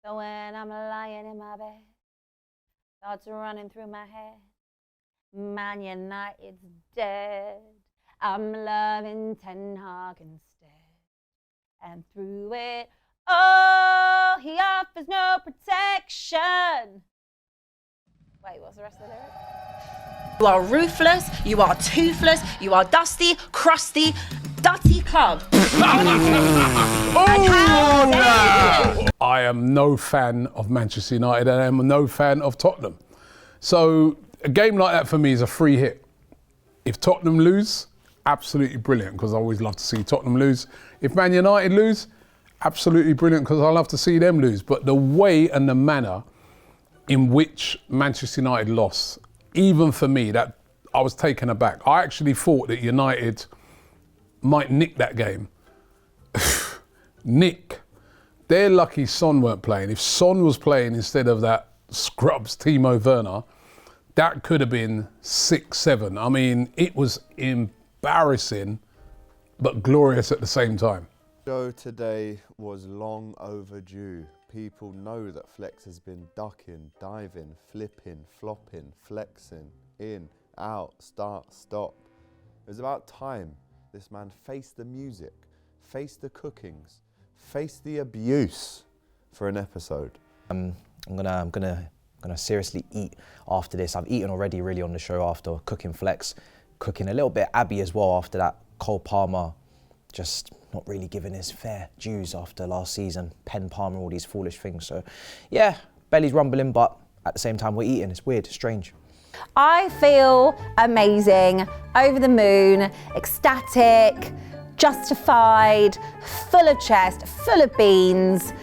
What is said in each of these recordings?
So when I'm lying in my bed, thoughts are running through my head. Man United's dead. I'm loving Ten Hag instead. And through it all, he offers no protection. Wait, what's the rest of the lyric? You are ruthless, you are toothless, you are dusty, crusty, dirty club. I am no fan of Manchester United and I am no fan of Tottenham. So a game like that for me is a free hit. If Tottenham lose, absolutely brilliant, because I always love to see Tottenham lose. If Man United lose, absolutely brilliant, because I love to see them lose. But the way and the manner in which Manchester United lost, even for me, that I was taken aback. I actually thought that United might nick that game. Nick. They're lucky Son weren't playing. If Son was playing instead of that scrubs Timo Werner, that could have been 6-7. I mean, it was embarrassing, but glorious at the same time. The show today was long overdue. People know that Flex has been ducking, diving, flipping, flopping, flexing, in, out, start, stop. It was about time this man faced the music, faced the cookings, faced the abuse for an episode. I'm gonna seriously eat after this. I've eaten already really on the show after cooking Flex, cooking a little bit ABBI as well after that. Cole Palmer just not really giving his fair dues after last season. Penn Palmer, all these foolish things. So yeah, belly's rumbling, but at the same time we're eating. It's weird, strange. I feel amazing, over the moon, ecstatic, justified, full of chest, full of beans.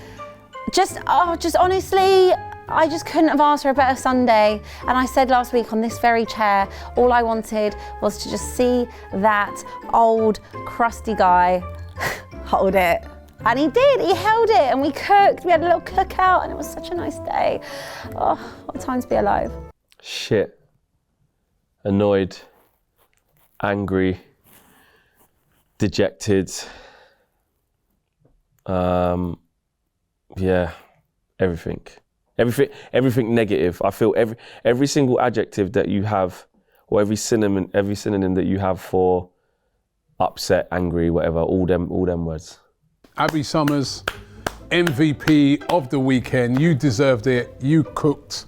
Just honestly, I just couldn't have asked for a better Sunday. And I said last week on this very chair, all I wanted was to just see that old crusty guy hold it. And he did, he held it, and we cooked. We had a little cookout and it was such a nice day. Oh, what a time to be alive. Shit. Annoyed, angry, dejected. Yeah, everything negative. I feel every single adjective that you have, or every synonym that you have for upset, angry, whatever, all them words. Abby Summers, MVP of the weekend. You deserved it. You cooked.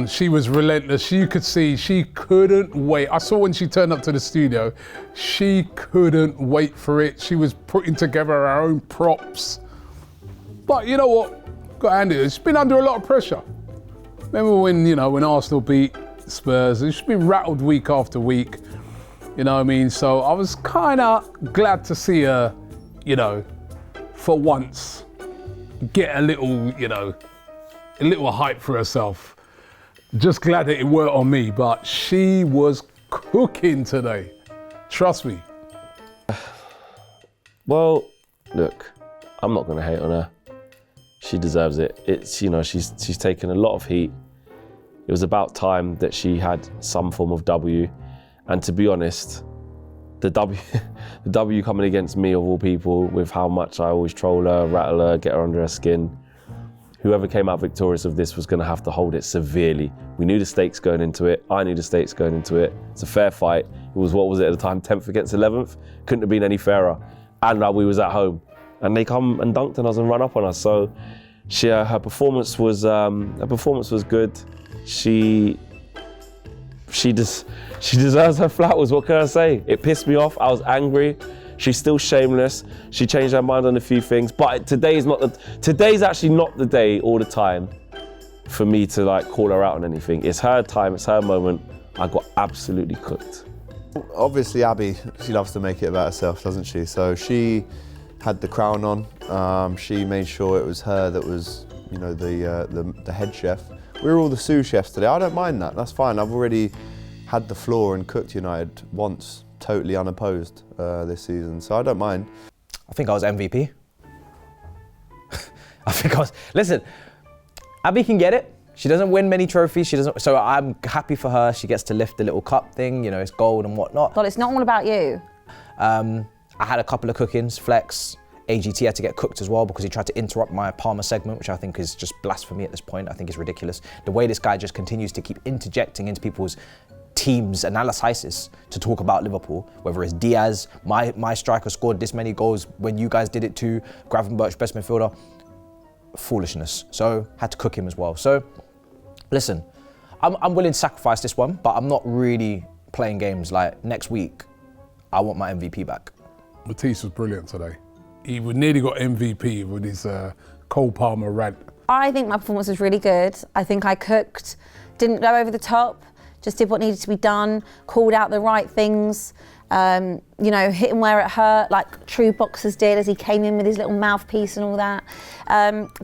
She was relentless. You could see she couldn't wait. I saw when she turned up to the studio, she couldn't wait for it. She was putting together her own props. But you know what? Got to hand it. She's been under a lot of pressure. Remember when Arsenal beat Spurs? She's been rattled week after week. You know what I mean? So I was kind of glad to see her, for once, get a little hype for herself. Just glad that it weren't on me, but she was cooking today. Trust me. Well, look, I'm not going to hate on her. She deserves it. It's, she's taken a lot of heat. It was about time that she had some form of W. And to be honest, the W coming against me of all people, with how much I always troll her, rattle her, get her under her skin. Whoever came out victorious of this was going to have to hold it severely. We knew the stakes going into it. I knew the stakes going into it. It's a fair fight. It was, what was it at the time, 10th against 11th? Couldn't have been any fairer. And we was at home. And they come and dunked on us and run up on us. So her performance was good. She deserves her flowers. What can I say? It pissed me off. I was angry. She's still shameless. She changed her mind on a few things, but today's actually not the day all the time for me to call her out on anything. It's her time, it's her moment. I got absolutely cooked. Obviously, Abby, she loves to make it about herself, doesn't she? So she had the crown on. She made sure it was her that was, the head chef. We were all the sous chefs today. I don't mind that. That's fine. I've already had the floor and cooked United once, totally unopposed this season, so I don't mind. I think I was MVP. Listen, Abby can get it. She doesn't win many trophies, so I'm happy for her. She gets to lift the little cup thing, it's gold and whatnot. Well, it's not all about you. I had a couple of cookings, Flex. AGT had to get cooked as well because he tried to interrupt my Palmer segment, which I think is just blasphemy at this point. I think it's ridiculous. The way this guy just continues to keep interjecting into people's teams' analysis to talk about Liverpool, whether it's Diaz, my striker scored this many goals when you guys did it too, Gravenberch, best midfielder, foolishness. So had to cook him as well. So listen, I'm willing to sacrifice this one, but I'm not really playing games. Like next week, I want my MVP back. Matisse was brilliant today. He nearly got MVP with his Cole Palmer rant. I think my performance was really good. I think I cooked, didn't go over the top, just did what needed to be done, called out the right things, you know, hit him where it hurt, like true boxers did as he came in with his little mouthpiece and all that.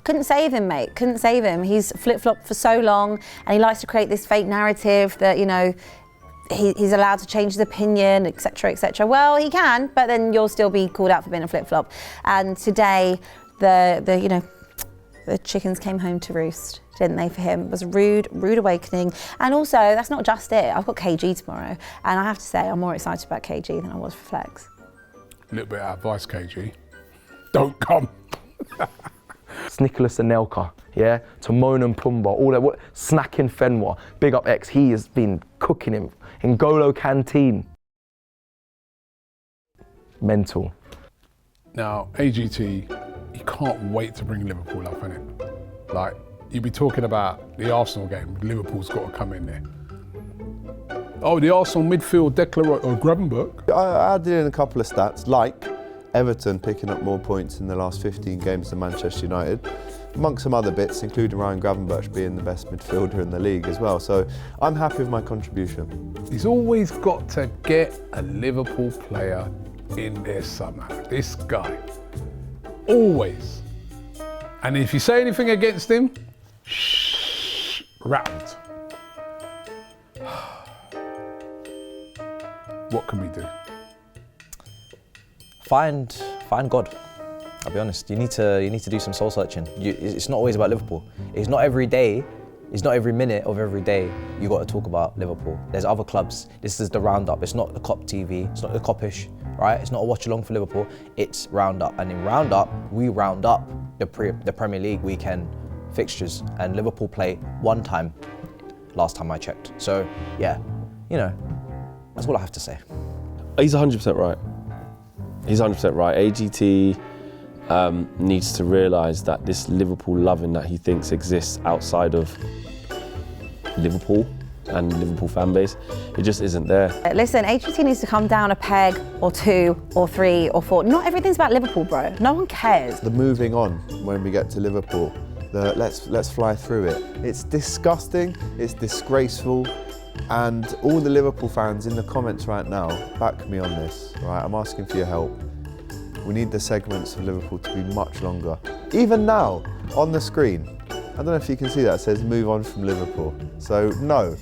Couldn't save him, mate, couldn't save him. He's flip-flopped for so long and he likes to create this fake narrative that, you know, he's allowed to change his opinion, etc., etc. Well, he can, but then you'll still be called out for being a flip-flop. And today, the chickens came home to roost, didn't they, for him? It was a rude awakening. And also, that's not just it. I've got KG tomorrow, and I have to say, I'm more excited about KG than I was for Flex. A little bit of advice, KG. Don't come. It's Nicholas Anelka, yeah? Timon and Pumbaa, all that, snacking Fenwa, big up X, he has been cooking him. N'Golo Canteen. Mental. Now, AGT, you can't wait to bring Liverpool up, innit? Like, you'd be talking about the Arsenal game, Liverpool's got to come in there. Oh, the Arsenal midfield Gravenberch. I added in a couple of stats, like Everton picking up more points in the last 15 games than Manchester United, amongst some other bits, including Ryan Gravenberch being the best midfielder in the league as well. So I'm happy with my contribution. He's always got to get a Liverpool player in there somehow. This guy. Always. And if you say anything against him, rattled. What can we do? Find God. I'll be honest. You need to do some soul searching. It's not always about Liverpool. It's not every day. It's not every minute of every day you got to talk about Liverpool. There's other clubs. This is the roundup. It's not the Cop TV. It's not the Copish, right? It's not a watch along for Liverpool. It's roundup. And in roundup, we round up the Premier League weekend fixtures. And Liverpool play one time. Last time I checked. So yeah, you know, that's all I have to say. He's 100% right. He's 100% right. AGT needs to realise that this Liverpool loving that he thinks exists outside of Liverpool and Liverpool fan base, it just isn't there. Listen, AGT needs to come down a peg or 2 or 3 or 4. Not everything's about Liverpool, bro. No one cares. The moving on when we get to Liverpool, let's fly through it. It's disgusting, it's disgraceful, and all the Liverpool fans in the comments right now, back me on this, right? I'm asking for your help. We need the segments of Liverpool to be much longer. Even now, on the screen, I don't know if you can see that, it says move on from Liverpool. So no,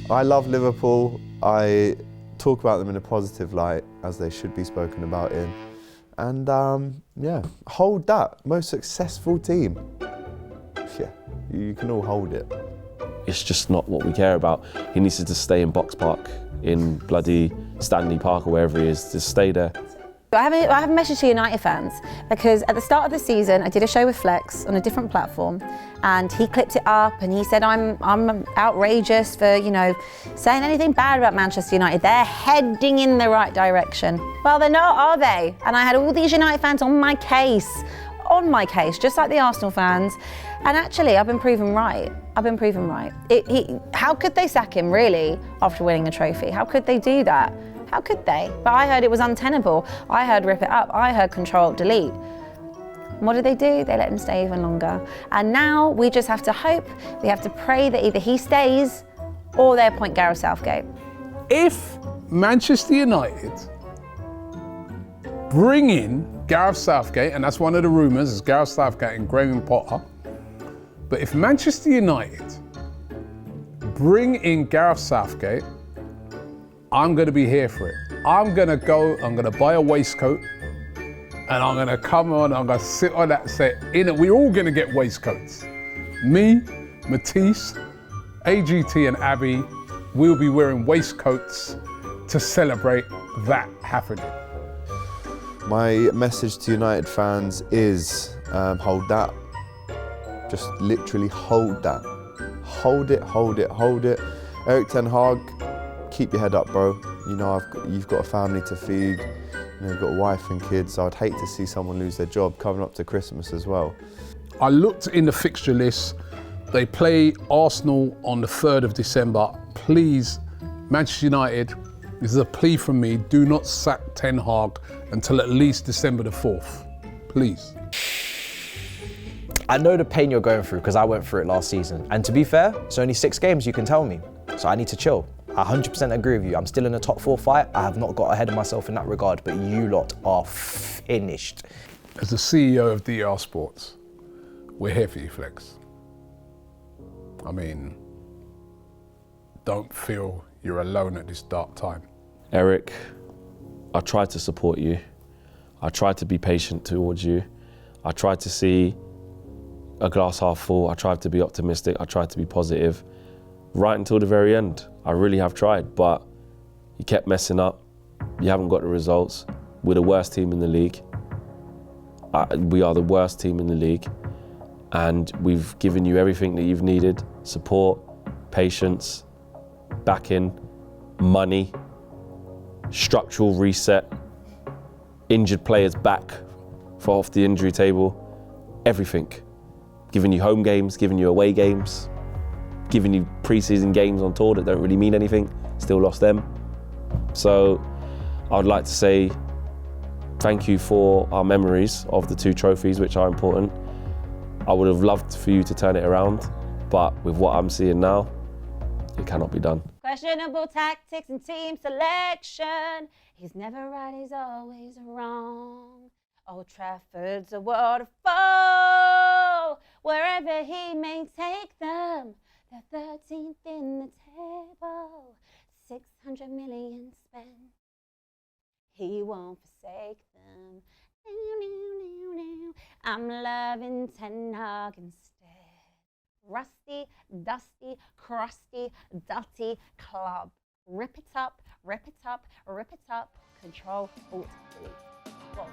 I love Liverpool. I talk about them in a positive light, as they should be spoken about in. And yeah, hold that, most successful team. Yeah, you can all hold it. It's just not what we care about. He needs to just stay in Box Park, in bloody Stanley Park or wherever he is, just stay there. I have a message to United fans, because at the start of the season I did a show with Flex on a different platform, and he clipped it up and he said I'm outrageous for, you know, saying anything bad about Manchester United. They're heading in the right direction. Well, they're not, are they? And I had all these United fans on my case, just like the Arsenal fans. And actually, I've been proven right. How could they sack him, really, after winning a trophy? How could they do that? How could they? But I heard it was untenable. I heard rip it up. I heard Control-Delete. What do? They let him stay even longer. And now we just have to hope, we have to pray that either he stays or they appoint Gareth Southgate. If Manchester United bring in Gareth Southgate, and that's one of the rumours, is Gareth Southgate and Graham Potter. But if Manchester United bring in Gareth Southgate, I'm going to be here for it. I'm going to buy a waistcoat, and I'm going to come on, I'm going to sit on that set. We're all going to get waistcoats. Me, Matisse, AGT and ABBI will be wearing waistcoats to celebrate that happening. My message to United fans is hold that. Just literally hold that. Hold it, hold it, hold it. Erik ten Hag, keep your head up, bro. You know you've got a family to feed. You know, you've got a wife and kids. I'd hate to see someone lose their job coming up to Christmas as well. I looked in the fixture list. They play Arsenal on the 3rd of December. Please, Manchester United, this is a plea from me, do not sack Ten Hag until at least December the 4th. Please. I know the pain you're going through because I went through it last season. And to be fair, it's only 6 games, you can tell me. So I need to chill. I 100% agree with you. I'm still in a top 4 fight. I have not got ahead of myself in that regard, but you lot are finished. As the CEO of DR Sports, we're here for you, Flex. I mean, don't feel you're alone at this dark time. Erik, I try to support you. I try to be patient towards you. I try to see a glass half full. I tried to be optimistic. I tried to be positive right until the very end. I really have tried, but you kept messing up. You haven't got the results. We're the worst team in the league. We are the worst team in the league, and we've given you everything that you've needed: support, patience, backing, money, structural reset, injured players back off the injury table, everything. Giving you home games, giving you away games, giving you pre-season games on tour that don't really mean anything, still lost them. So I would like to say thank you for our memories of the 2 trophies, which are important. I would have loved for you to turn it around, but with what I'm seeing now, it cannot be done. Questionable tactics and team selection. He's never right, he's always wrong. Old Trafford's a waterfall. Wherever he may take them, they're 13th in the table. 600 million spent. He won't forsake them. I'm loving Ten Hag instead. Rusty, dusty, crusty, dirty club. Rip it up, rip it up, rip it up. Control, alt, delete. Boom.